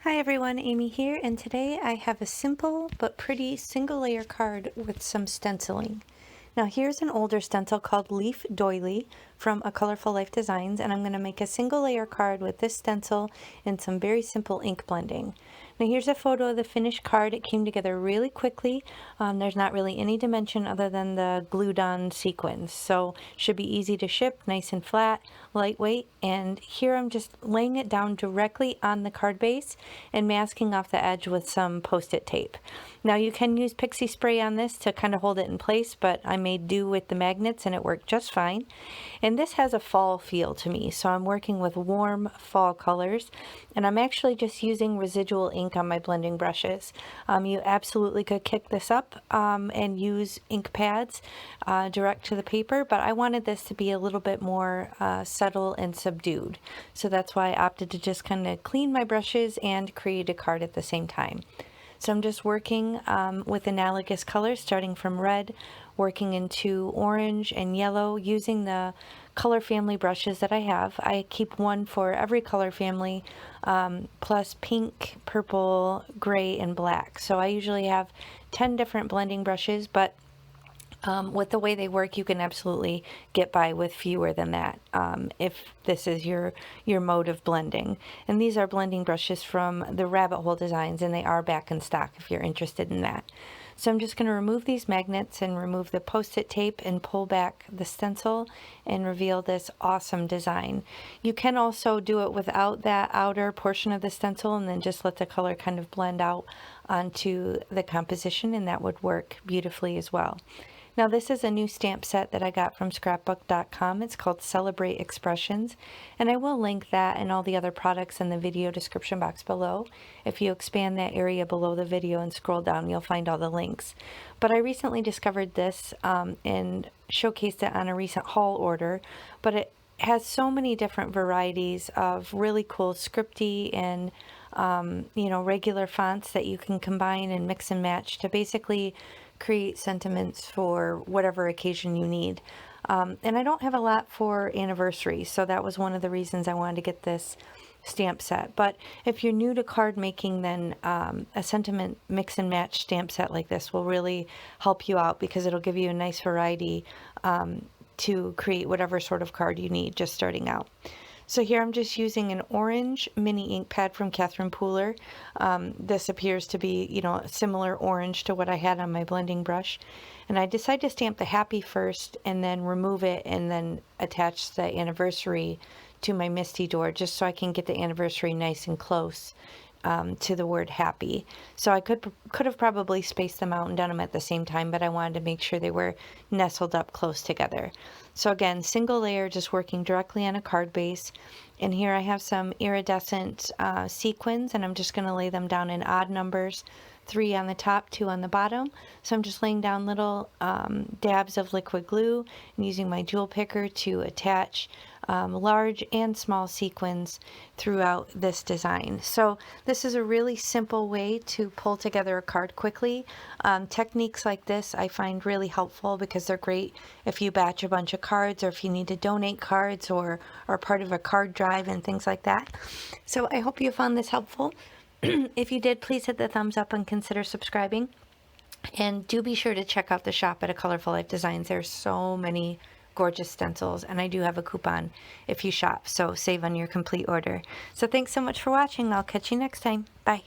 Hi everyone, Amy here, and today I have a simple but pretty single layer card with some stenciling. Now here's an older stencil called Leaf Doily from A Colorful Life Designs, and I'm going to make a single layer card with this stencil and some very simple ink blending. Now here's a photo of the finished card. It came together really quickly. There's not really any dimension other than the glued on sequins, so should be easy to ship, nice and flat, lightweight. And here I'm just laying it down directly on the card base and masking off the edge with some post-it tape. Now you can use pixie spray on this to kind of hold it in place, but I made do with the magnets and it worked just fine. And this has a fall feel to me, so I'm working with warm fall colors, and I'm actually just using residual ink on my blending brushes. You absolutely could kick this up and use ink pads direct to the paper, but I wanted this to be a little bit more subtle and subdued. So that's why I opted to just kind of clean my brushes and create a card at the same time. So I'm just working with analogous colors, starting from red, working into orange and yellow, using the color family brushes that I have. I keep one for every color family, plus pink, purple, gray, and black. So I usually have 10 different blending brushes, but with the way they work, you can absolutely get by with fewer than that if this is your mode of blending. And these are blending brushes from the Rabbit Hole Designs, and they are back in stock if you're interested in that. So I'm just going to remove these magnets and remove the post-it tape and pull back the stencil and reveal this awesome design. You can also do it without that outer portion of the stencil and then just let the color kind of blend out onto the composition, and that would work beautifully as well. Now this is a new stamp set that I got from scrapbook.com. It's called Celebrate Expressions, and I will link that and all the other products in the video description box below. If you expand that area below the video and scroll down, you'll find all the links. But I recently discovered this and showcased it on a recent haul order, but it has so many different varieties of really cool scripty and regular fonts that you can combine and mix and match to basically create sentiments for whatever occasion you need. And I don't have a lot for anniversaries, so that was one of the reasons I wanted to get this stamp set. But if you're new to card making, then a sentiment mix and match stamp set like this will really help you out, because it'll give you a nice variety to create whatever sort of card you need just starting out. So here I'm just using an orange mini ink pad from Catherine Pooler. This appears to be, a similar orange to what I had on my blending brush. And I decided to stamp the happy first and then remove it and then attach the anniversary to my Misty door, just so I can get the anniversary nice and close to the word happy. So I could have probably spaced them out and done them at the same time, but I wanted to make sure they were nestled up close together. So again, single layer, just working directly on a card base. And here I have some iridescent sequins, and I'm just going to lay them down in odd numbers, 3 on the top, 2 on the bottom. So I'm just laying down little dabs of liquid glue and using my jewel picker to attach large and small sequins throughout this design. So this is a really simple way to pull together a card quickly. Techniques like this I find really helpful because they're great if you batch a bunch of cards, or if you need to donate cards, or are part of a card drive and things like that. So I hope you found this helpful. If you did, please hit the thumbs up and consider subscribing. And do be sure to check out the shop at A Colorful Life Designs. There's so many gorgeous stencils, and I do have a coupon if you shop, so save on your complete order. So thanks so much for watching. I'll catch you next time. Bye.